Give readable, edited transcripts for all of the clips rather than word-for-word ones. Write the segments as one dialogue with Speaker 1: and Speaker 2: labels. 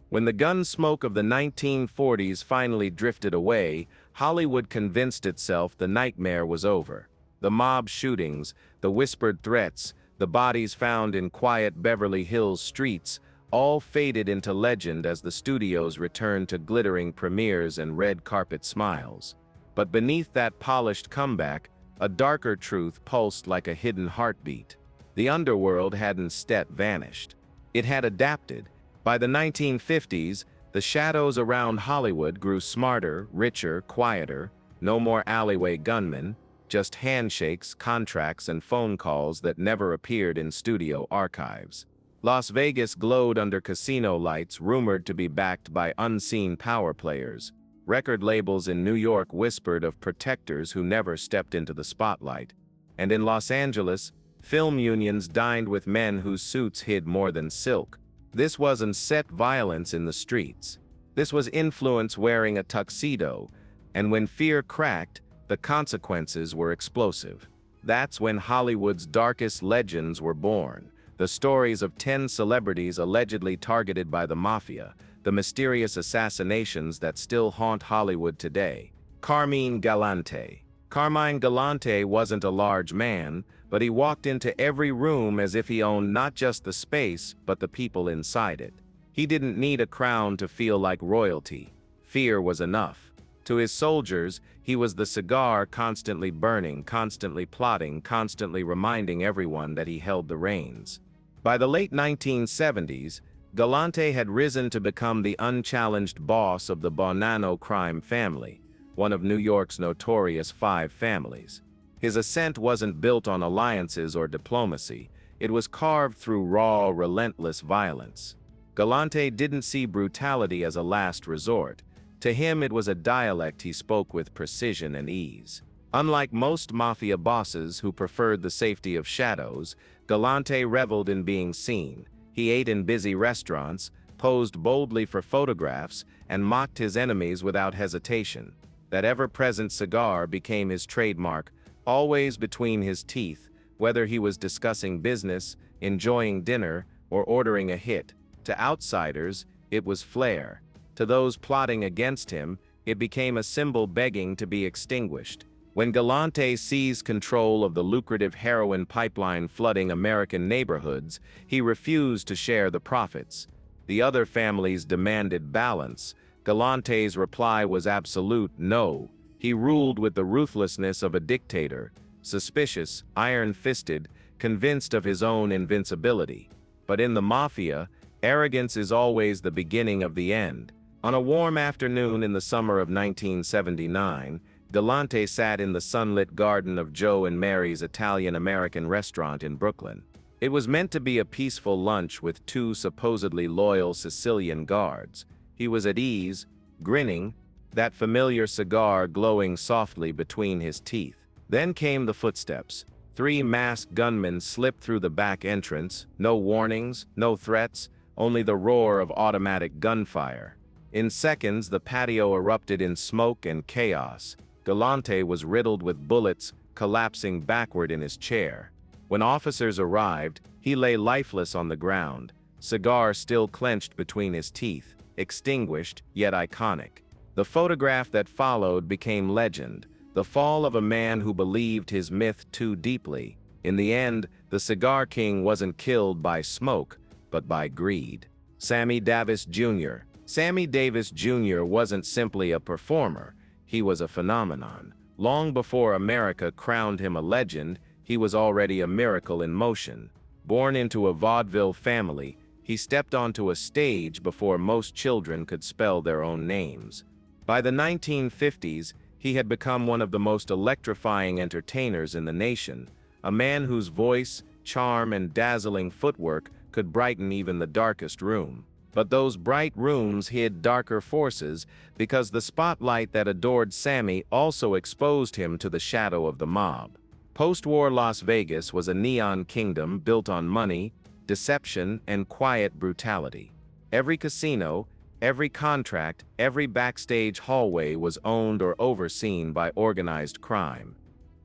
Speaker 1: When the gun smoke of the 1940s finally drifted away, Hollywood convinced itself the nightmare was over. The mob shootings, the whispered threats, the bodies found in quiet Beverly Hills streets, all faded into legend as the studios returned to glittering premieres and red carpet smiles. But beneath that polished comeback, a darker truth pulsed like a hidden heartbeat. The underworld hadn't instead vanished. It had adapted. By the 1950s, the shadows around Hollywood grew smarter, richer, quieter. No more alleyway gunmen, just handshakes, contracts, and phone calls that never appeared in studio archives. Las Vegas glowed under casino lights rumored to be backed by unseen power players. Record labels in New York whispered of protectors who never stepped into the spotlight. And in Los Angeles, film unions dined with men whose suits hid more than silk. This wasn't set violence in the streets. This was influence wearing a tuxedo, and when fear cracked, the consequences were explosive. That's when Hollywood's darkest legends were born. The stories of 10 celebrities allegedly targeted by the mafia, the mysterious assassinations that still haunt Hollywood today. Carmine Galante. Carmine Galante wasn't a large man, but he walked into every room as if he owned not just the space, but the people inside it. He didn't need a crown to feel like royalty. Fear was enough. To his soldiers, he was the cigar constantly burning, constantly plotting, constantly reminding everyone that he held the reins. By the late 1970s, Galante had risen to become the unchallenged boss of the Bonanno crime family, one of New York's notorious 5 families. His ascent wasn't built on alliances or diplomacy. It was carved through raw, relentless violence. Galante didn't see brutality as a last resort. To him, it was a dialect he spoke with precision and ease. Unlike most mafia bosses who preferred the safety of shadows, Galante reveled in being seen. He ate in busy restaurants, posed boldly for photographs, and mocked his enemies without hesitation. That ever-present cigar became his trademark, always between his teeth, whether he was discussing business, enjoying dinner, or ordering a hit. To outsiders, it was flair. To those plotting against him, it became a symbol begging to be extinguished. When Galante seized control of the lucrative heroin pipeline flooding American neighborhoods, he refused to share the profits. The other families demanded balance. Galante's reply was absolute no. He ruled with the ruthlessness of a dictator, suspicious, iron-fisted, convinced of his own invincibility. But in the mafia, arrogance is always the beginning of the end. On a warm afternoon in the summer of 1979, Galante sat in the sunlit garden of Joe and Mary's Italian-American restaurant in Brooklyn. It was meant to be a peaceful lunch with 2 supposedly loyal Sicilian guards. He was at ease, grinning, that familiar cigar glowing softly between his teeth. Then came the footsteps. 3 masked gunmen slipped through the back entrance. No warnings, no threats, only the roar of automatic gunfire. In seconds, the patio erupted in smoke and chaos. Galante was riddled with bullets, collapsing backward in his chair. When officers arrived, he lay lifeless on the ground, cigar still clenched between his teeth, extinguished yet iconic. The photograph that followed became legend, the fall of a man who believed his myth too deeply. In the end, the Cigar King wasn't killed by smoke, but by greed. Sammy Davis Jr. Sammy Davis Jr. wasn't simply a performer. He was a phenomenon. Long before America crowned him a legend, he was already a miracle in motion. Born into a vaudeville family, he stepped onto a stage before most children could spell their own names. By the 1950s, he had become one of the most electrifying entertainers in the nation, a man whose voice, charm, and dazzling footwork could brighten even the darkest room. But those bright rooms hid darker forces because the spotlight that adored Sammy also exposed him to the shadow of the mob. Post-war Las Vegas was a neon kingdom built on money, deception, and quiet brutality. Every casino, every contract, every backstage hallway was owned or overseen by organized crime.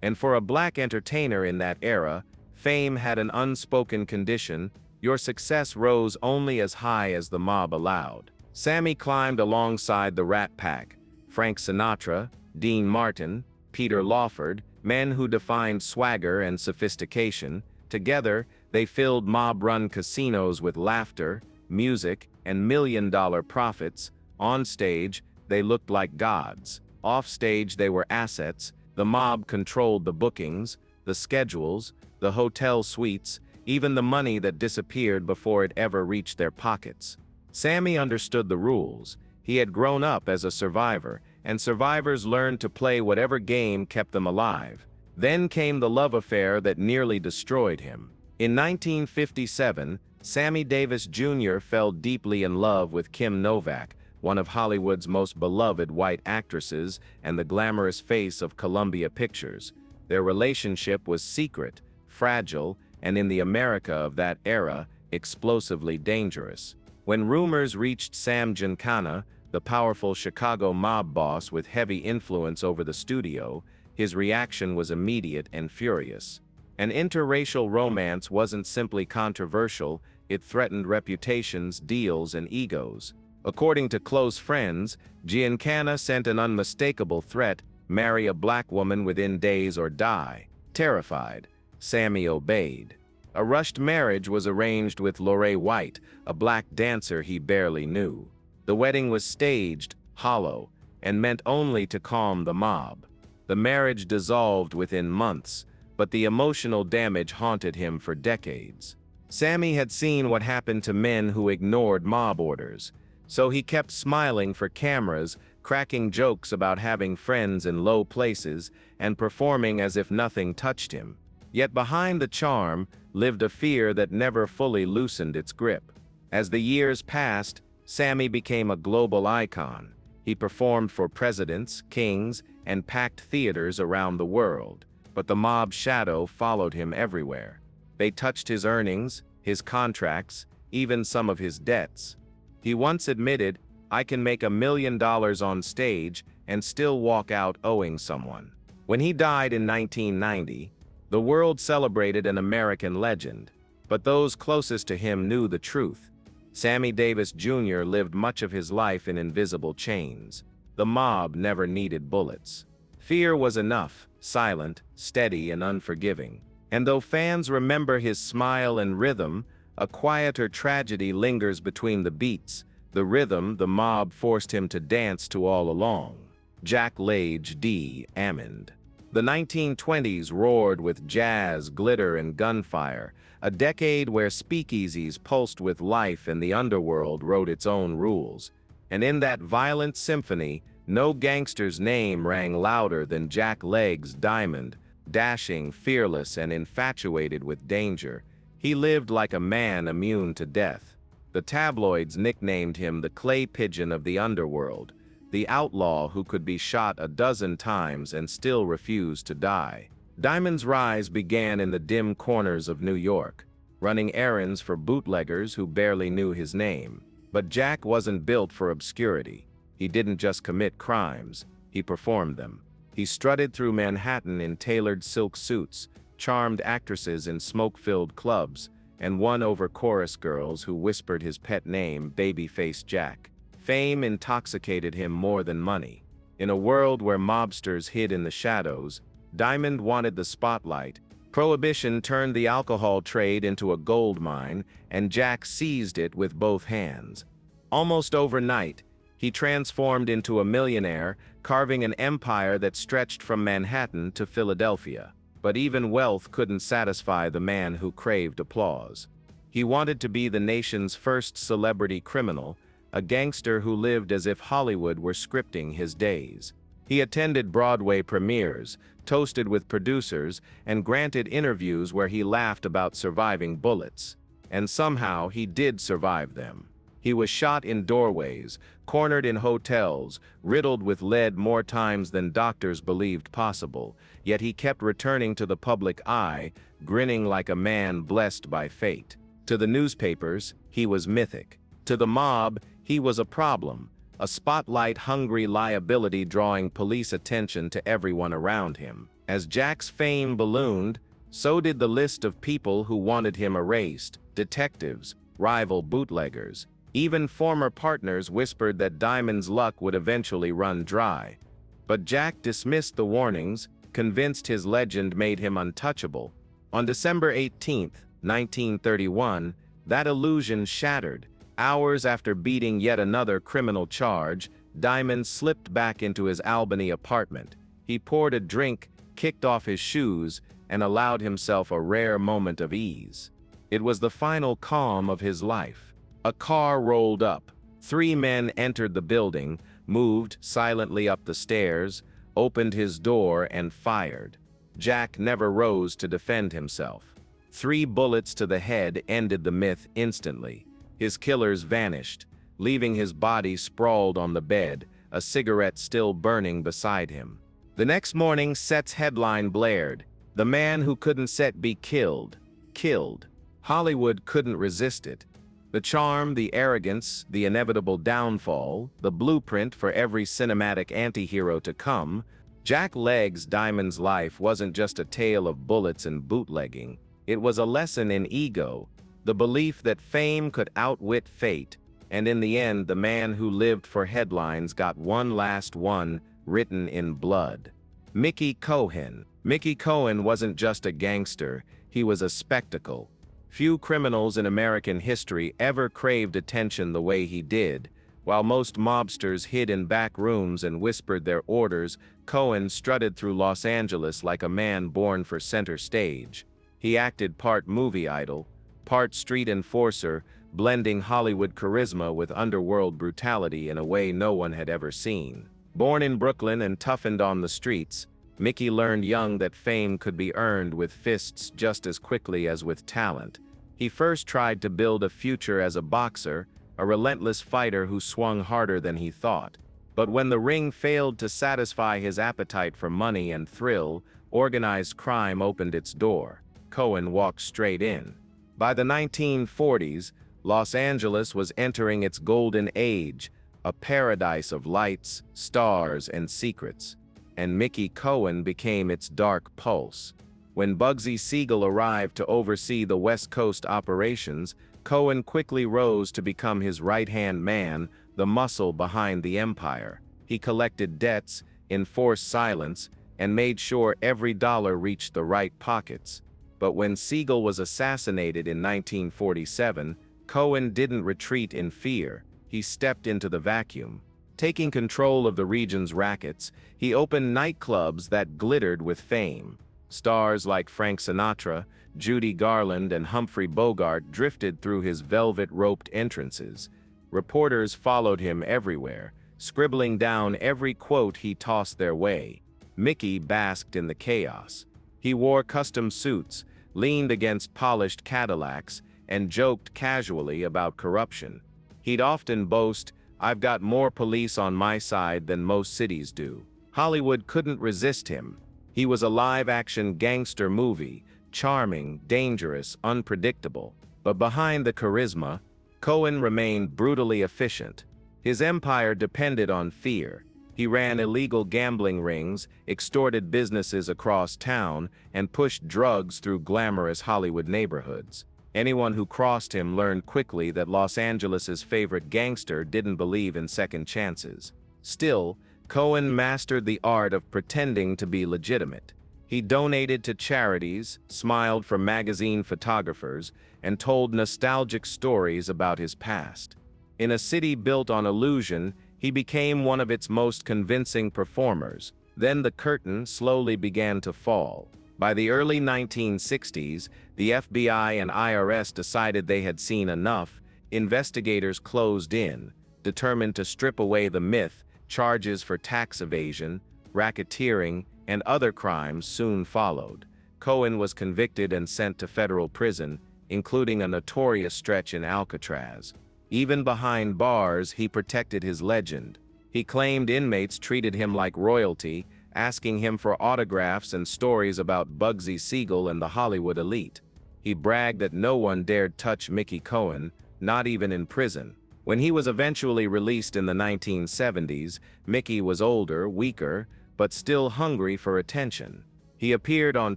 Speaker 1: And for a black entertainer in that era, fame had an unspoken condition: your success rose only as high as the mob allowed. Sammy climbed alongside the Rat Pack: Frank Sinatra, Dean Martin, Peter Lawford, men who defined swagger and sophistication. Together, they filled mob-run casinos with laughter, music, and million-dollar profits. On stage, they looked like gods. Off stage, they were assets. The mob controlled the bookings, the schedules, the hotel suites, even the money that disappeared before it ever reached their pockets. Sammy understood the rules. He had grown up as a survivor, and survivors learned to play whatever game kept them alive. Then came the love affair that nearly destroyed him. In 1957, Sammy Davis Jr. fell deeply in love with Kim Novak, one of Hollywood's most beloved white actresses and the glamorous face of Columbia Pictures. Their relationship was secret, fragile, and in the America of that era, explosively dangerous. When rumors reached Sam Giancana, the powerful Chicago mob boss with heavy influence over the studio, his reaction was immediate and furious. An interracial romance wasn't simply controversial, it threatened reputations, deals, and egos. According to close friends, Giancana sent an unmistakable threat: marry a black woman within days or die. Terrified, Sammy obeyed. A rushed marriage was arranged with Lorraine White, a black dancer he barely knew. The wedding was staged, hollow, and meant only to calm the mob. The marriage dissolved within months, but the emotional damage haunted him for decades. Sammy had seen what happened to men who ignored mob orders, so he kept smiling for cameras, cracking jokes about having friends in low places, and performing as if nothing touched him. Yet behind the charm lived a fear that never fully loosened its grip. As the years passed, Sammy became a global icon. He performed for presidents, kings, and packed theaters around the world. But the mob shadow followed him everywhere. They touched his earnings, his contracts, even some of his debts. He once admitted, "I can make $1 million on stage and still walk out owing someone." When he died in 1990, the world celebrated an American legend, but those closest to him knew the truth. Sammy Davis Jr. lived much of his life in invisible chains. The mob never needed bullets. Fear was enough, silent, steady, and unforgiving. And though fans remember his smile and rhythm, a quieter tragedy lingers between the beats, the rhythm the mob forced him to dance to all along. Jack LaLanne D. Ammond. The 1920s roared with jazz, glitter, and gunfire, a decade where speakeasies pulsed with life and the underworld wrote its own rules. And in that violent symphony, no gangster's name rang louder than Jack LaLanne's Diamond. Dashing, fearless, and infatuated with danger, he lived like a man immune to death. The tabloids nicknamed him the clay pigeon of the underworld, the outlaw who could be shot a dozen times and still refused to die. Diamond's rise began in the dim corners of New York, running errands for bootleggers who barely knew his name. But Jack wasn't built for obscurity. He didn't just commit crimes, he performed them. He strutted through Manhattan in tailored silk suits, charmed actresses in smoke-filled clubs, and won over chorus girls who whispered his pet name, Babyface Jack. Fame intoxicated him more than money. In a world where mobsters hid in the shadows, Diamond wanted the spotlight. Prohibition turned the alcohol trade into a gold mine, and Jack seized it with both hands. Almost overnight, he transformed into a millionaire, carving an empire that stretched from Manhattan to Philadelphia. But even wealth couldn't satisfy the man who craved applause. He wanted to be the nation's first celebrity criminal, a gangster who lived as if Hollywood were scripting his days. He attended Broadway premieres, toasted with producers, and granted interviews where he laughed about surviving bullets. And somehow he did survive them. He was shot in doorways, cornered in hotels, riddled with lead more times than doctors believed possible, yet he kept returning to the public eye, grinning like a man blessed by fate. To the newspapers, he was mythic. To the mob, he was a problem, a spotlight-hungry liability drawing police attention to everyone around him. As Jack's fame ballooned, so did the list of people who wanted him erased: detectives, rival bootleggers, Even former partners whispered that Diamond's luck would eventually run dry. But Jack dismissed the warnings, convinced his legend made him untouchable. On December 18, 1931, that illusion shattered. Hours after beating yet another criminal charge, Diamond slipped back into his Albany apartment. He poured a drink, kicked off his shoes, and allowed himself a rare moment of ease. It was the final calm of his life. A car rolled up. 3 men entered the building, moved silently up the stairs, opened his door, and fired. Jack never rose to defend himself. 3 bullets to the head ended the myth instantly. His killers vanished, leaving his body sprawled on the bed, a cigarette still burning beside him. The next morning, Set's headline blared, "The man who couldn't set be killed." Killed. Hollywood couldn't resist it. The charm, the arrogance, the inevitable downfall, the blueprint for every cinematic anti-hero to come. Jack Legg's Diamond's life wasn't just a tale of bullets and bootlegging. It was a lesson in ego, the belief that fame could outwit fate, and in the end, the man who lived for headlines got one last one, written in blood. Mickey Cohen. Mickey Cohen wasn't just a gangster, he was a spectacle. Few criminals in American history ever craved attention the way he did. While most mobsters hid in back rooms and whispered their orders, Cohen strutted through Los Angeles like a man born for center stage. He acted part movie idol, part street enforcer, blending Hollywood charisma with underworld brutality in a way no one had ever seen. Born in Brooklyn and toughened on the streets, Mickey learned young that fame could be earned with fists just as quickly as with talent. He first tried to build a future as a boxer, a relentless fighter who swung harder than he thought. But when the ring failed to satisfy his appetite for money and thrill, organized crime opened its door. Cohen walked straight in. By the 1940s, Los Angeles was entering its golden age, a paradise of lights, stars, and secrets. And Mickey Cohen became its dark pulse. When Bugsy Siegel arrived to oversee the West Coast operations, Cohen quickly rose to become his right-hand man, the muscle behind the empire. He collected debts, enforced silence, and made sure every dollar reached the right pockets. But when Siegel was assassinated in 1947, Cohen didn't retreat in fear. He stepped into the vacuum. Taking control of the region's rackets, he opened nightclubs that glittered with fame. Stars like Frank Sinatra, Judy Garland, and Humphrey Bogart drifted through his velvet-roped entrances. Reporters followed him everywhere, scribbling down every quote he tossed their way. Mickey basked in the chaos. He wore custom suits, leaned against polished Cadillacs, and joked casually about corruption. He'd often boast, "I've got more police on my side than most cities do." Hollywood couldn't resist him. He was a live-action gangster movie, charming, dangerous, unpredictable. But behind the charisma, Cohen remained brutally efficient. His empire depended on fear. He ran illegal gambling rings, extorted businesses across town, and pushed drugs through glamorous Hollywood neighborhoods. Anyone who crossed him learned quickly that Los Angeles's favorite gangster didn't believe in second chances. Still, Cohen mastered the art of pretending to be legitimate. He donated to charities, smiled for magazine photographers, and told nostalgic stories about his past. In a city built on illusion, he became one of its most convincing performers. Then the curtain slowly began to fall. By the early 1960s, the FBI and IRS decided they had seen enough. Investigators closed in, determined to strip away the myth. Charges for tax evasion, racketeering, and other crimes soon followed. Cohen was convicted and sent to federal prison, including a notorious stretch in Alcatraz. Even behind bars, he protected his legend. He claimed inmates treated him like royalty, asking him for autographs and stories about Bugsy Siegel and the Hollywood elite. He bragged that no one dared touch Mickey Cohen, not even in prison. When he was eventually released in the 1970s, Mickey was older, weaker, but still hungry for attention. He appeared on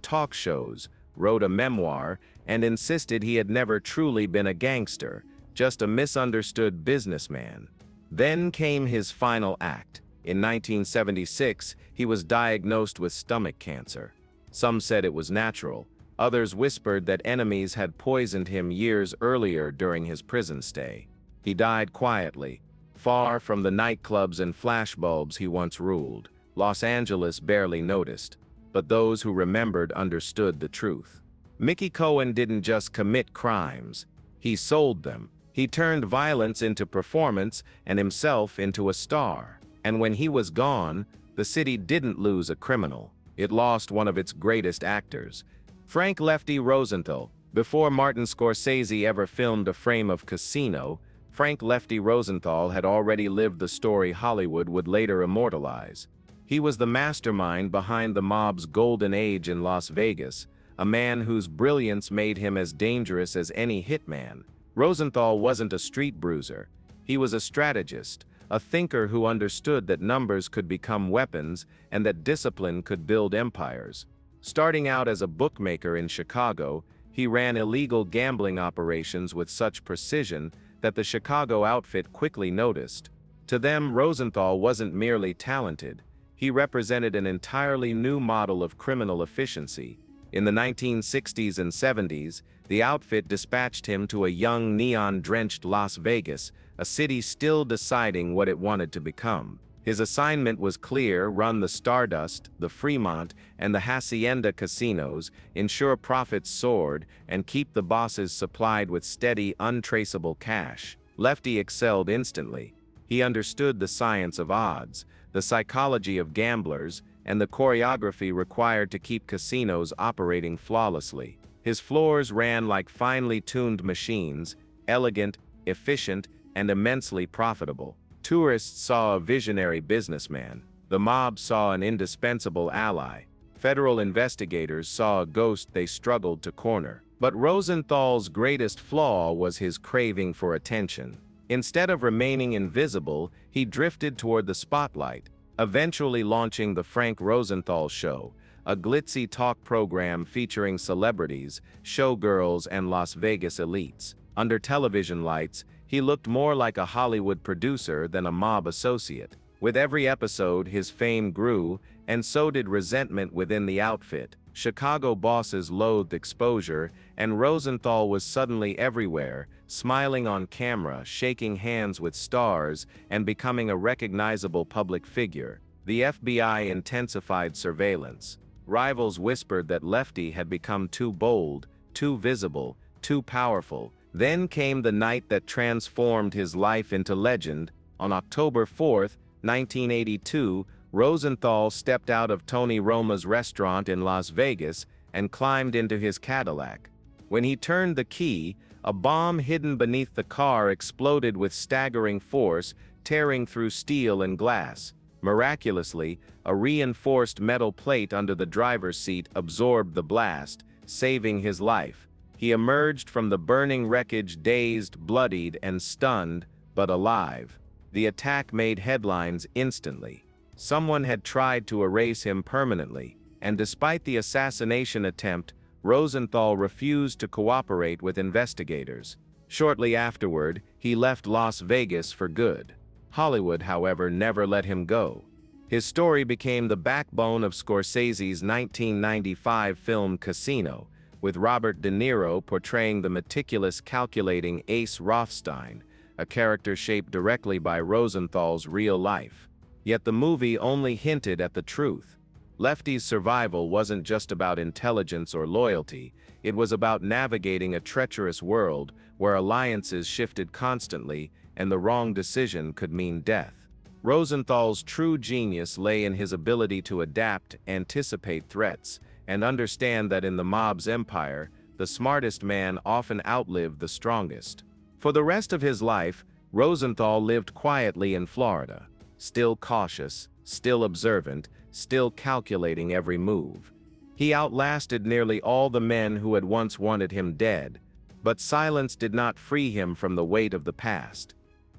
Speaker 1: talk shows, wrote a memoir, and insisted he had never truly been a gangster, just a misunderstood businessman. Then came his final act. In 1976, he was diagnosed with stomach cancer. Some said it was natural. Others whispered that enemies had poisoned him years earlier during his prison stay. He died quietly, far from the nightclubs and flashbulbs he once ruled. Los Angeles barely noticed, but those who remembered understood the truth. Mickey Cohen didn't just commit crimes, he sold them. He turned violence into performance and himself into a star. And when he was gone, the city didn't lose a criminal. It lost one of its greatest actors. Frank "Lefty" Rosenthal. Before Martin Scorsese ever filmed a frame of Casino, Frank "Lefty" Rosenthal had already lived the story Hollywood would later immortalize. He was the mastermind behind the mob's golden age in Las Vegas, a man whose brilliance made him as dangerous as any hitman. Rosenthal wasn't a street bruiser. He was a strategist, a thinker who understood that numbers could become weapons and that discipline could build empires. Starting out as a bookmaker in Chicago, he ran illegal gambling operations with such precision that the Chicago outfit quickly noticed. To them, Rosenthal wasn't merely talented. He represented an entirely new model of criminal efficiency. In the 1960s and 70s, the outfit dispatched him to a young neon-drenched Las Vegas, a city still deciding what it wanted to become. His assignment was clear: run the Stardust, the Fremont, and the Hacienda casinos, ensure profits soared, and keep the bosses supplied with steady, untraceable cash. Lefty excelled instantly. He understood the science of odds, the psychology of gamblers, and the choreography required to keep casinos operating flawlessly. His floors ran like finely tuned machines, elegant, efficient, and immensely profitable. Tourists saw a visionary businessman. The mob saw an indispensable ally. Federal investigators saw a ghost they struggled to corner. But Rosenthal's greatest flaw was his craving for attention. Instead of remaining invisible, he drifted toward the spotlight, eventually launching the Frank Rosenthal Show, a glitzy talk program featuring celebrities, showgirls, and Las Vegas elites. Under television lights, he looked more like a Hollywood producer than a mob associate. With every episode, his fame grew, and so did resentment within the outfit. Chicago bosses loathed exposure, and Rosenthal was suddenly everywhere, smiling on camera, shaking hands with stars, and becoming a recognizable public figure. The FBI intensified surveillance. Rivals whispered that Lefty had become too bold, too visible, too powerful. Then came the night that transformed his life into legend. On October 4, 1982, Rosenthal stepped out of Tony Roma's restaurant in Las Vegas and climbed into his Cadillac. When he turned the key, a bomb hidden beneath the car exploded with staggering force, tearing through steel and glass. Miraculously, a reinforced metal plate under the driver's seat absorbed the blast, saving his life. He emerged from the burning wreckage dazed, bloodied, and stunned, but alive. The attack made headlines instantly. Someone had tried to erase him permanently, and despite the assassination attempt, Rosenthal refused to cooperate with investigators. Shortly afterward, he left Las Vegas for good. Hollywood, however, never let him go. His story became the backbone of Scorsese's 1995 film Casino, with Robert De Niro portraying the meticulous, calculating Ace Rothstein, a character shaped directly by Rosenthal's real life. Yet the movie only hinted at the truth. Lefty's survival wasn't just about intelligence or loyalty, it was about navigating a treacherous world where alliances shifted constantly and the wrong decision could mean death. Rosenthal's true genius lay in his ability to adapt, anticipate threats, and understand that in the mob's empire, the smartest man often outlived the strongest. For the rest of his life, Rosenthal lived quietly in Florida, still cautious, still observant, still calculating every move. He outlasted nearly all the men who had once wanted him dead, but silence did not free him from the weight of the past.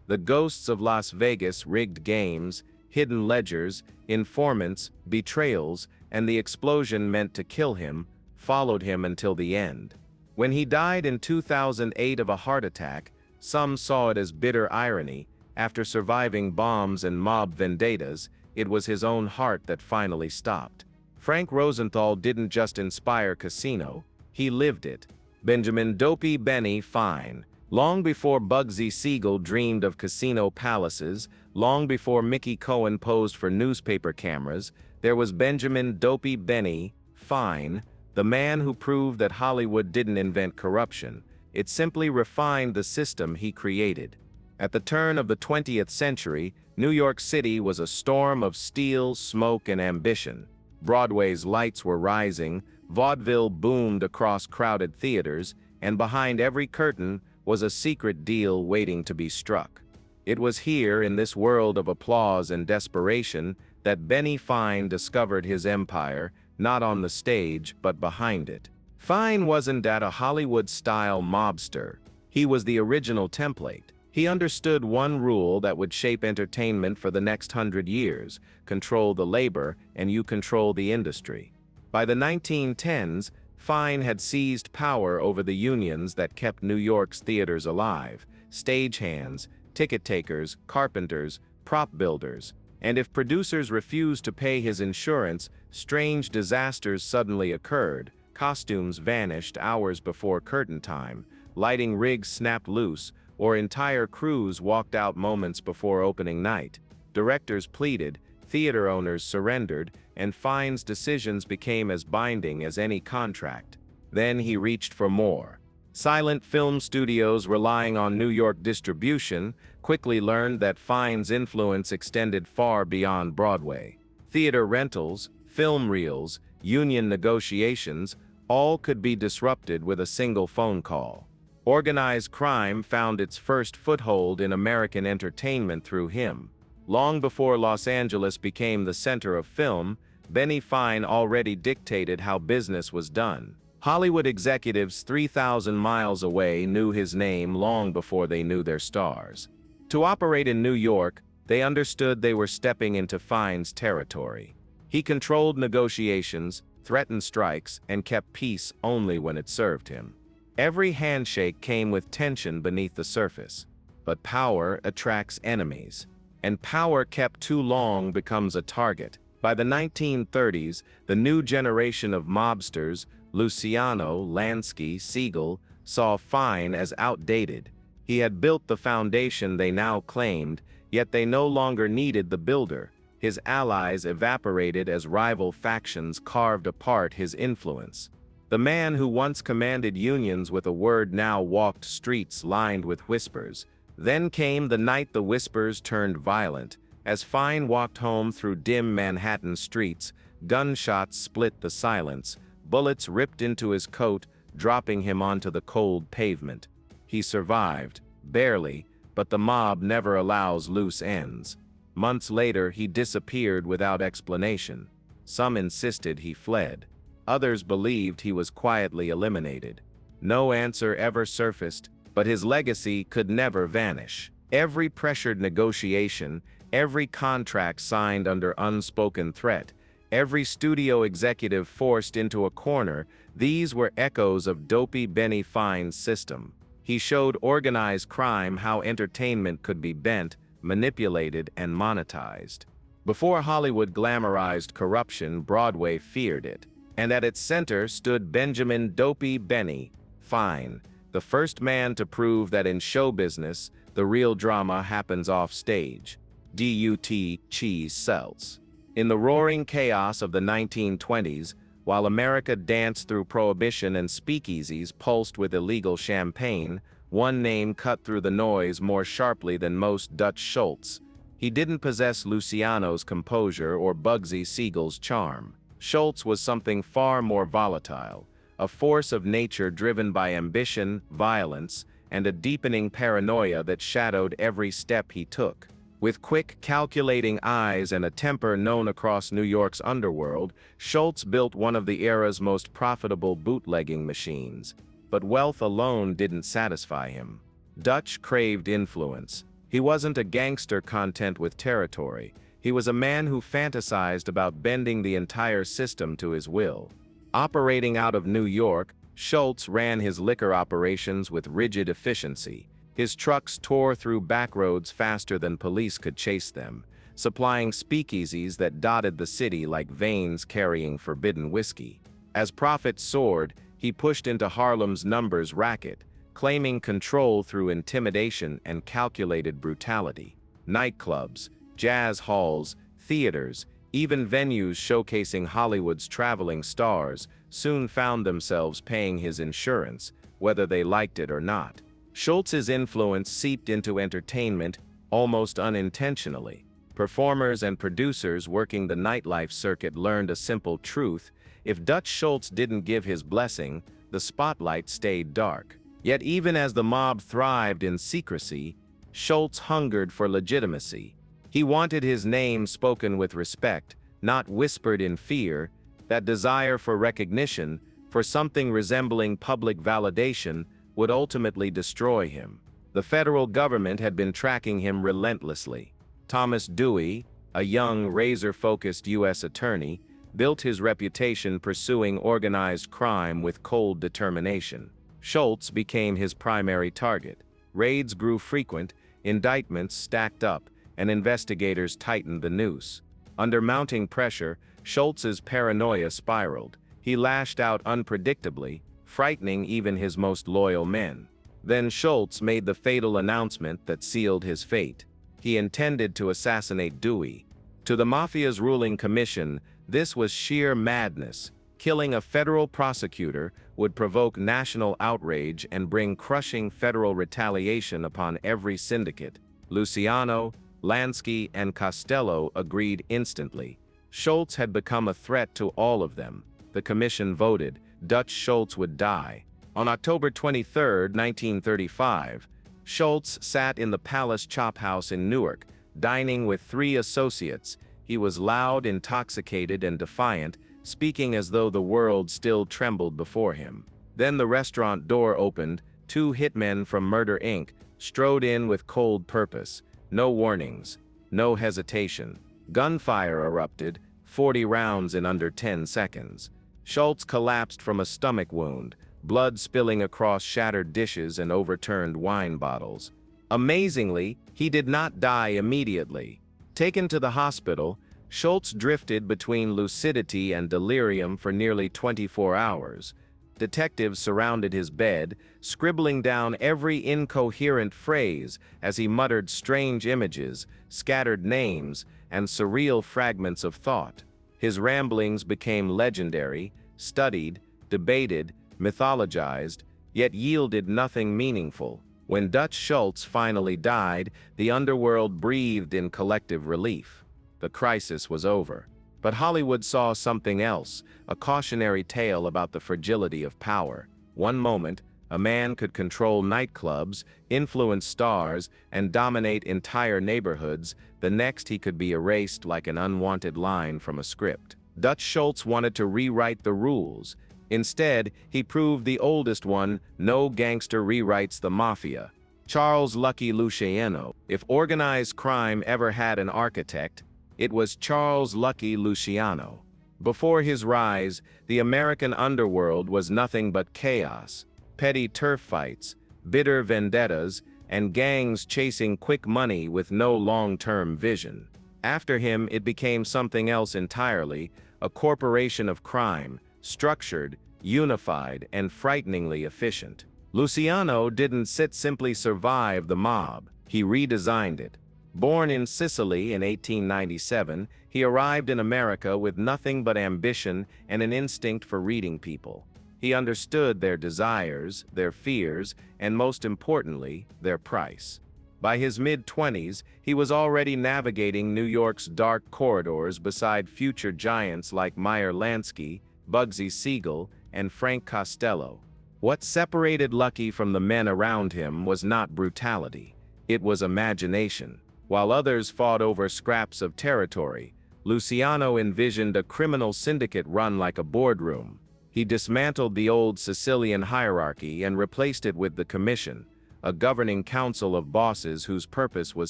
Speaker 1: The ghosts of Las Vegas, rigged games, hidden ledgers, informants, betrayals, and the explosion meant to kill him, followed him until the end. When he died in 2008 of a heart attack, Some saw it as bitter irony. After surviving bombs and mob vendettas, it was his own heart that finally stopped. Frank Rosenthal didn't just inspire Casino, he lived it. Benjamin "Dopey" Benny Fine. Long before Bugsy Siegel dreamed of casino palaces, long before Mickey Cohen posed for newspaper cameras, there was Benjamin "Dopey" Benny Fine, the man who proved that Hollywood didn't invent corruption, it simply refined the system he created. At the turn of the 20th century, New York City was a storm of steel, smoke, and ambition. Broadway's lights were rising, vaudeville boomed across crowded theaters, and behind every curtain was a secret deal waiting to be struck. It was here, in this world of applause and desperation, that Benny Fine discovered his empire, not on the stage, but behind it. Fine wasn't a Hollywood-style mobster. He was the original template. He understood one rule that would shape entertainment for the next 100 years: control the labor, and you control the industry. By the 1910s, Fine had seized power over the unions that kept New York's theaters alive: stagehands, ticket takers, carpenters, prop builders. And if producers refused to pay his insurance, strange disasters suddenly occurred. Costumes vanished hours before curtain time, lighting rigs snapped loose, or entire crews walked out moments before opening night. Directors pleaded, theater owners surrendered, and Fine's decisions became as binding as any contract. Then he reached for more. Silent film studios relying on New York distribution quickly learned that Fine's influence extended far beyond Broadway. Theater rentals, film reels, union negotiations, all could be disrupted with a single phone call. Organized crime found its first foothold in American entertainment through him. Long before Los Angeles became the center of film, Benny Fine already dictated how business was done. Hollywood executives 3,000 miles away knew his name long before they knew their stars. To operate in New York, they understood they were stepping into Fine's territory. He controlled negotiations, threatened strikes, and kept peace only when it served him. Every handshake came with tension beneath the surface. But power attracts enemies, and power kept too long becomes a target. By the 1930s, the new generation of mobsters, Luciano, Lansky, Siegel, saw Fine as outdated. He had built the foundation they now claimed, yet they no longer needed the builder. His allies evaporated as rival factions carved apart his influence. The man who once commanded unions with a word now walked streets lined with whispers. Then came the night the whispers turned violent. As Fine walked home through dim Manhattan streets, gunshots split the silence. Bullets ripped into his coat, dropping him onto the cold pavement. He survived, barely, but the mob never allows loose ends. Months later, he disappeared without explanation. Some insisted he fled. Others believed he was quietly eliminated. No answer ever surfaced, but his legacy could never vanish. Every pressured negotiation, every contract signed under unspoken threat, every studio executive forced into a corner, these were echoes of Dopey Benny Fine's system. He showed organized crime how entertainment could be bent, manipulated, and monetized. Before Hollywood glamorized corruption, Broadway feared it. And at its center stood Benjamin "Dopey" Benny Fine, the first man to prove that in show business, the real drama happens off stage. D.U.T. cheese sells. In the roaring chaos of the 1920s, while America danced through prohibition and speakeasies pulsed with illegal champagne, one name cut through the noise more sharply than most: Dutch Schultz. He didn't possess Luciano's composure or Bugsy Siegel's charm. Schultz was something far more volatile, a force of nature driven by ambition, violence, and a deepening paranoia that shadowed every step he took. With quick, calculating eyes and a temper known across New York's underworld, Schultz built one of the era's most profitable bootlegging machines. But wealth alone didn't satisfy him. Dutch craved influence. He wasn't a gangster content with territory. He was a man who fantasized about bending the entire system to his will. Operating out of New York, Schultz ran his liquor operations with rigid efficiency. His trucks tore through back roads faster than police could chase them, supplying speakeasies that dotted the city like veins carrying forbidden whiskey. As profits soared, he pushed into Harlem's numbers racket, claiming control through intimidation and calculated brutality. Nightclubs, jazz halls, theaters, even venues showcasing Hollywood's traveling stars soon found themselves paying his insurance, whether they liked it or not. Schultz's influence seeped into entertainment almost unintentionally. Performers and producers working the nightlife circuit learned a simple truth: if Dutch Schultz didn't give his blessing, the spotlight stayed dark. Yet even as the mob thrived in secrecy, Schultz hungered for legitimacy. He wanted his name spoken with respect, not whispered in fear. That desire for recognition, for something resembling public validation, would ultimately destroy him. The federal government had been tracking him relentlessly. Thomas Dewey, a young, razor-focused U.S. attorney, built his reputation pursuing organized crime with cold determination. Schultz became his primary target. Raids grew frequent, indictments stacked up, and investigators tightened the noose. Under mounting pressure, Schultz's paranoia spiraled. He lashed out unpredictably, frightening even his most loyal men. Then Schultz made the fatal announcement that sealed his fate. He intended to assassinate Dewey. To the Mafia's ruling commission, this was sheer madness. Killing a federal prosecutor would provoke national outrage and bring crushing federal retaliation upon every syndicate. Luciano, Lansky, and Costello agreed instantly. Schultz had become a threat to all of them. The commission voted. Dutch Schultz would die. On October 23, 1935, Schultz sat in the Palace Chop House in Newark, dining with 3 associates. He was loud, intoxicated, and defiant, speaking as though the world still trembled before him. Then the restaurant door opened. 2 hitmen from Murder, Inc. strode in with cold purpose. No warnings, no hesitation. Gunfire erupted, 40 rounds in under 10 seconds. Schultz collapsed from a stomach wound, blood spilling across shattered dishes and overturned wine bottles. Amazingly, he did not die immediately. Taken to the hospital, Schultz drifted between lucidity and delirium for nearly 24 hours. Detectives surrounded his bed, scribbling down every incoherent phrase as he muttered strange images, scattered names, and surreal fragments of thought. His ramblings became legendary, studied, debated, mythologized, yet yielded nothing meaningful. When Dutch Schultz finally died, the underworld breathed in collective relief. The crisis was over. But Hollywood saw something else, a cautionary tale about the fragility of power. One moment, a man could control nightclubs, influence stars, and dominate entire neighborhoods. The next, he could be erased like an unwanted line from a script. Dutch Schultz wanted to rewrite the rules. Instead, he proved the oldest one: no gangster rewrites the mafia. Charles Lucky Luciano. If organized crime ever had an architect, it was Charles Lucky Luciano. Before his rise, the American underworld was nothing but chaos. Petty turf fights, bitter vendettas, and gangs chasing quick money with no long-term vision. After him, it became something else entirely: a corporation of crime, structured, unified, and frighteningly efficient. Luciano didn't simply survive the mob, he redesigned it. Born in Sicily in 1897, he arrived in America with nothing but ambition and an instinct for reading people. He understood their desires, their fears, and most importantly, their price. By his mid-20s, he was already navigating New York's dark corridors beside future giants like Meyer Lansky, Bugsy Siegel, and Frank Costello. What separated Lucky from the men around him was not brutality, it was imagination. While others fought over scraps of territory, Luciano envisioned a criminal syndicate run like a boardroom. He dismantled the old Sicilian hierarchy and replaced it with the Commission, a governing council of bosses whose purpose was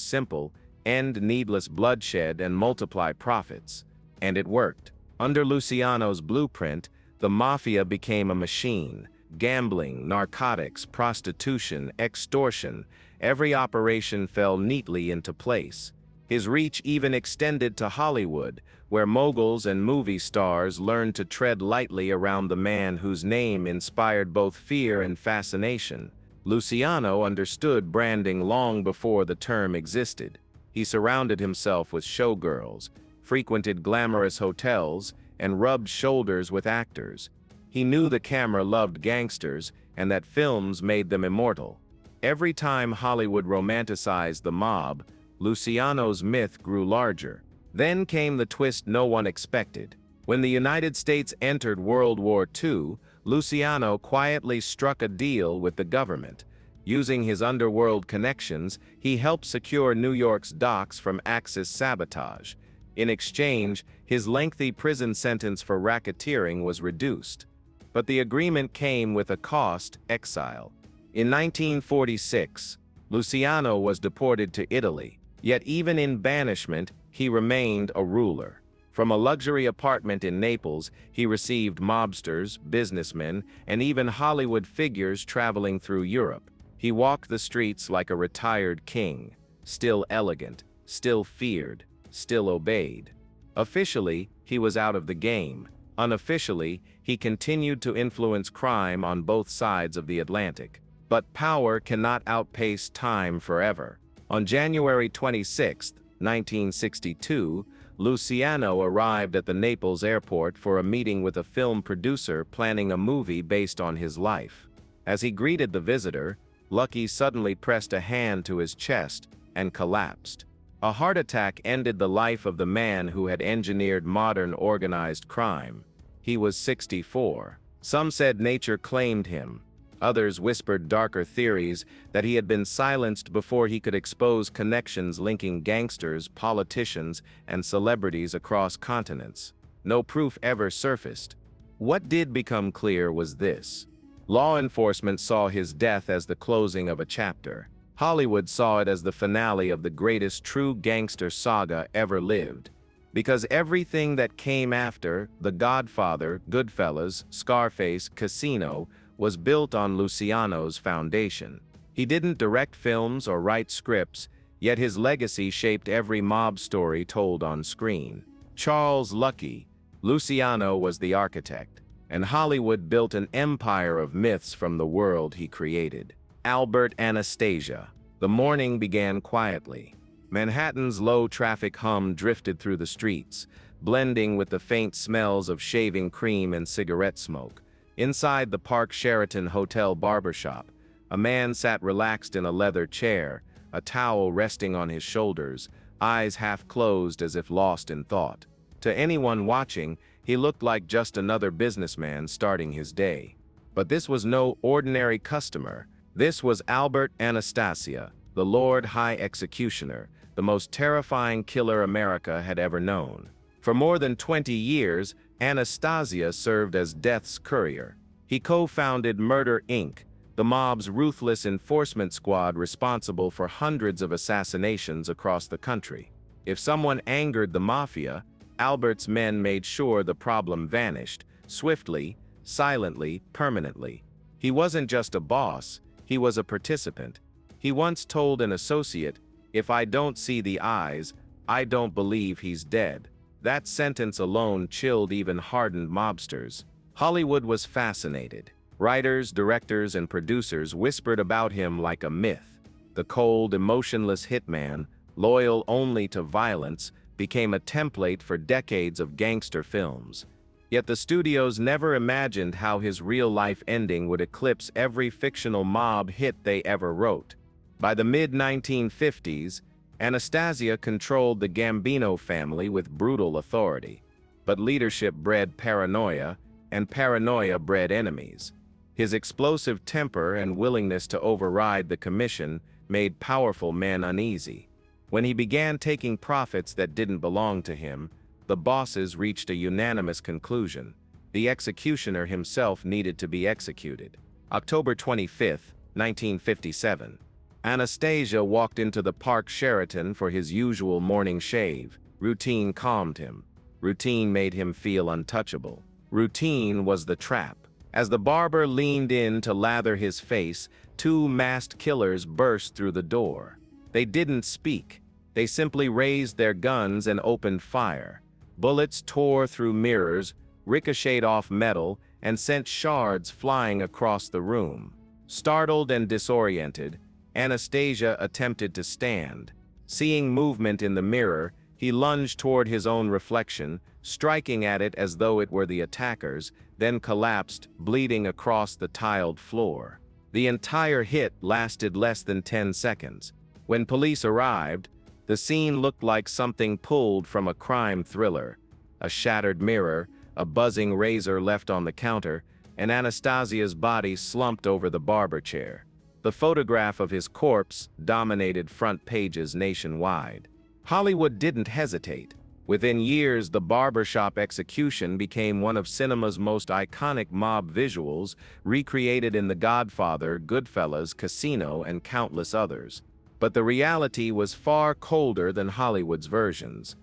Speaker 1: simple: end needless bloodshed and multiply profits. And it worked. Under Luciano's blueprint, the mafia became a machine. Gambling, narcotics, prostitution, extortion, every operation fell neatly into place. His reach even extended to Hollywood, where moguls and movie stars learned to tread lightly around the man whose name inspired both fear and fascination. Luciano understood branding long before the term existed. He surrounded himself with showgirls, frequented glamorous hotels, and rubbed shoulders with actors. He knew the camera loved gangsters and that films made them immortal. Every time Hollywood romanticized the mob, Luciano's myth grew larger. Then came the twist no one expected. When the United States entered World War II, Luciano quietly struck a deal with the government. Using his underworld connections, he helped secure New York's docks from Axis sabotage. In exchange, his lengthy prison sentence for racketeering was reduced. But the agreement came with a cost: exile. In 1946, Luciano was deported to Italy. Yet even in banishment, he remained a ruler. From a luxury apartment in Naples, he received mobsters, businessmen, and even Hollywood figures traveling through Europe. He walked the streets like a retired king, still elegant, still feared, still obeyed. Officially, he was out of the game. Unofficially, he continued to influence crime on both sides of the Atlantic. But power cannot outpace time forever. On January 26, 1962, Luciano arrived at the Naples airport for a meeting with a film producer planning a movie based on his life. As he greeted the visitor, Lucky suddenly pressed a hand to his chest and collapsed. A heart attack ended the life of the man who had engineered modern organized crime. He was 64. Some said nature claimed him. Others whispered darker theories that he had been silenced before he could expose connections linking gangsters, politicians, and celebrities across continents. No proof ever surfaced. What did become clear was this: law enforcement saw his death as the closing of a chapter. Hollywood saw it as the finale of the greatest true gangster saga ever lived. Because everything that came after, The Godfather, Goodfellas, Scarface, Casino, was built on Luciano's foundation. He didn't direct films or write scripts, yet his legacy shaped every mob story told on screen. Charles Lucky, Luciano was the architect, and Hollywood built an empire of myths from the world he created. Albert Anastasia. The morning began quietly. Manhattan's low-traffic hum drifted through the streets, blending with the faint smells of shaving cream and cigarette smoke. Inside the Park Sheraton Hotel barbershop, a man sat relaxed in a leather chair, a towel resting on his shoulders, eyes half closed as if lost in thought. To anyone watching, he looked like just another businessman starting his day. But this was no ordinary customer. This was Albert Anastasia, the Lord High Executioner, the most terrifying killer America had ever known. For more than 20 years, Anastasia served as death's courier. He co-founded Murder, Inc., the mob's ruthless enforcement squad responsible for hundreds of assassinations across the country. If someone angered the mafia, Albert's men made sure the problem vanished, swiftly, silently, permanently. He wasn't just a boss, he was a participant. He once told an associate, "If I don't see the eyes, I don't believe he's dead." That sentence alone chilled even hardened mobsters. Hollywood was fascinated. Writers, directors, and producers whispered about him like a myth. The cold, emotionless hitman, loyal only to violence, became a template for decades of gangster films. Yet the studios never imagined how his real-life ending would eclipse every fictional mob hit they ever wrote. By the mid-1950s, Anastasia controlled the Gambino family with brutal authority. But leadership bred paranoia, and paranoia bred enemies. His explosive temper and willingness to override the commission made powerful men uneasy. When he began taking profits that didn't belong to him, the bosses reached a unanimous conclusion: the executioner himself needed to be executed. October 25, 1957. Anastasia walked into the Park Sheraton for his usual morning shave. Routine calmed him. Routine made him feel untouchable. Routine was the trap. As the barber leaned in to lather his face, two masked killers burst through the door. They didn't speak. They simply raised their guns and opened fire. Bullets tore through mirrors, ricocheted off metal, and sent shards flying across the room. Startled and disoriented, Anastasia attempted to stand. Seeing movement in the mirror, he lunged toward his own reflection, striking at it as though it were the attackers, then collapsed, bleeding across the tiled floor. The entire hit lasted less than 10 seconds. When police arrived, the scene looked like something pulled from a crime thriller. A shattered mirror, a buzzing razor left on the counter, and Anastasia's body slumped over the barber chair. The photograph of his corpse dominated front pages nationwide. Hollywood didn't hesitate. Within years, the barbershop execution became one of cinema's most iconic mob visuals, recreated in The Godfather, Goodfellas, Casino, and countless others. But the reality was far colder than Hollywood's versions.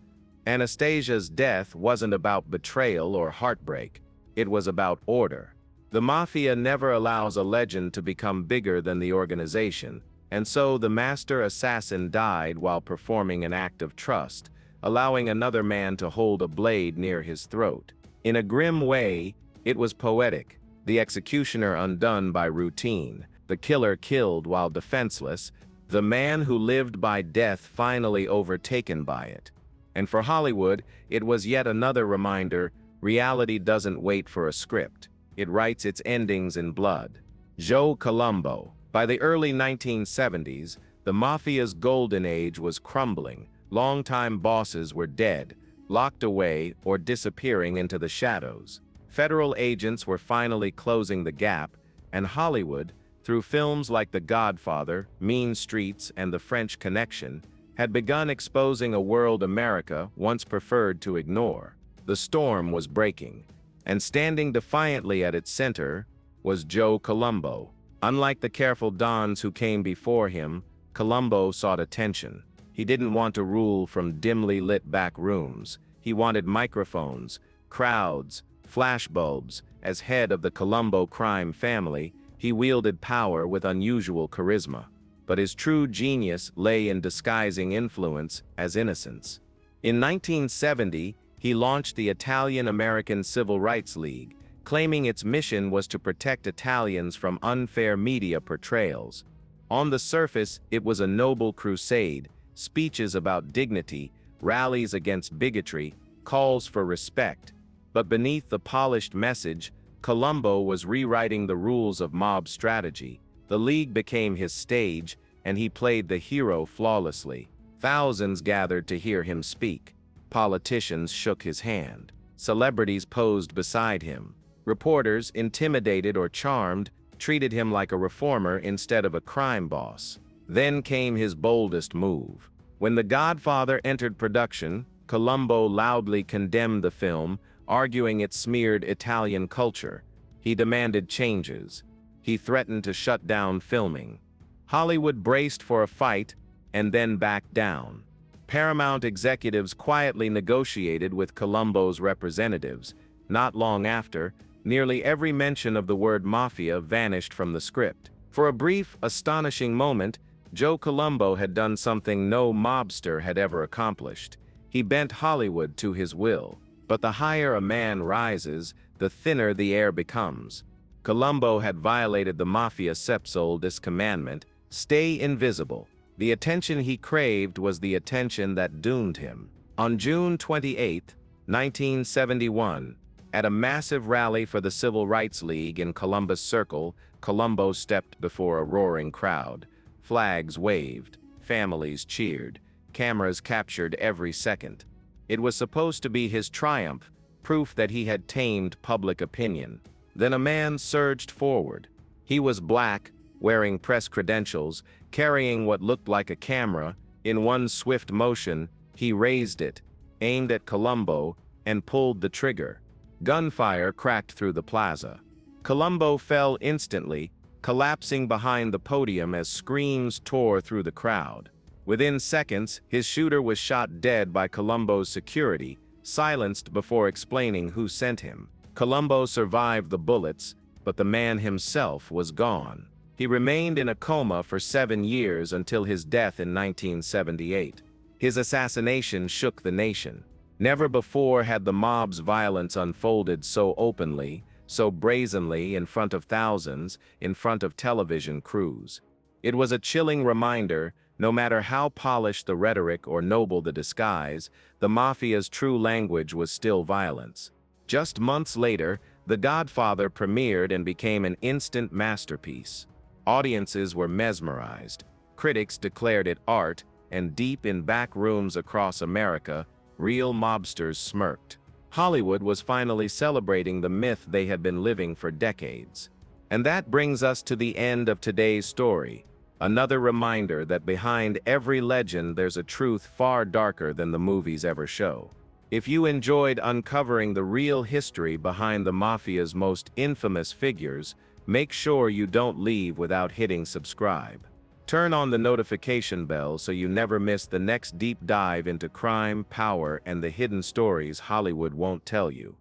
Speaker 1: Anastasia's death wasn't about betrayal or heartbreak. It was about order. The mafia never allows a legend to become bigger than the organization, and so the master assassin died while performing an act of trust, allowing another man to hold a blade near his throat. In a grim way, it was poetic, the executioner undone by routine, the killer killed while defenseless, the man who lived by death finally overtaken by it. And for Hollywood, it was yet another reminder: reality doesn't wait for a script. It writes its endings in blood. Joe Colombo. By the early 1970s, the mafia's golden age was crumbling. Longtime bosses were dead, locked away, or disappearing into the shadows. Federal agents were finally closing the gap, and Hollywood, through films like The Godfather, Mean Streets, and The French Connection, had begun exposing a world America once preferred to ignore. The storm was breaking, and standing defiantly at its center was Joe Colombo. Unlike the careful dons who came before him, Colombo sought attention. He didn't want to rule from dimly lit back rooms. He wanted microphones, crowds, flashbulbs. As head of the Colombo crime family, he wielded power with unusual charisma. But his true genius lay in disguising influence as innocence. In 1970, he launched the Italian-American Civil Rights League, claiming its mission was to protect Italians from unfair media portrayals. On the surface, it was a noble crusade: speeches about dignity, rallies against bigotry, calls for respect. But beneath the polished message, Colombo was rewriting the rules of mob strategy. The League became his stage, and he played the hero flawlessly. Thousands gathered to hear him speak. Politicians shook his hand. Celebrities posed beside him. Reporters, intimidated or charmed, treated him like a reformer instead of a crime boss. Then came his boldest move. When The Godfather entered production, Colombo loudly condemned the film, arguing it smeared Italian culture. He demanded changes. He threatened to shut down filming. Hollywood braced for a fight and then backed down. Paramount executives quietly negotiated with Colombo's representatives. Not long after, nearly every mention of the word mafia vanished from the script. For a brief, astonishing moment, Joe Colombo had done something no mobster had ever accomplished. He bent Hollywood to his will. But the higher a man rises, the thinner the air becomes. Colombo had violated the mafia sepsoldis commandment: stay invisible. The attention he craved was the attention that doomed him. On June 28, 1971, at a massive rally for the Civil Rights League in Columbus Circle, Colombo stepped before a roaring crowd. Flags waved, families cheered, cameras captured every second. It was supposed to be his triumph, proof that he had tamed public opinion. Then a man surged forward. He was black, wearing press credentials, carrying what looked like a camera. In one swift motion, he raised it, aimed at Colombo, and pulled the trigger. Gunfire cracked through the plaza. Colombo fell instantly, collapsing behind the podium as screams tore through the crowd. Within seconds, his shooter was shot dead by Colombo's security, silenced before explaining who sent him. Colombo survived the bullets, but the man himself was gone. He remained in a coma for 7 years until his death in 1978. His assassination shook the nation. Never before had the mob's violence unfolded so openly, so brazenly in front of thousands, in front of television crews. It was a chilling reminder, no matter how polished the rhetoric or noble the disguise, the mafia's true language was still violence. Just months later, The Godfather premiered and became an instant masterpiece. Audiences were mesmerized. Critics declared it art, and deep in back rooms across America, real mobsters smirked. Hollywood was finally celebrating the myth they had been living for decades. And that brings us to the end of today's story. Another reminder that behind every legend there's a truth far darker than the movies ever show. If you enjoyed uncovering the real history behind the mafia's most infamous figures, make sure you don't leave without hitting subscribe. Turn on the notification bell so you never miss the next deep dive into crime, power, and the hidden stories Hollywood won't tell you.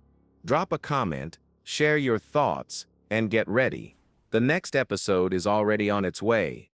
Speaker 1: Drop a comment, share your thoughts, and get ready. The next episode is already on its way.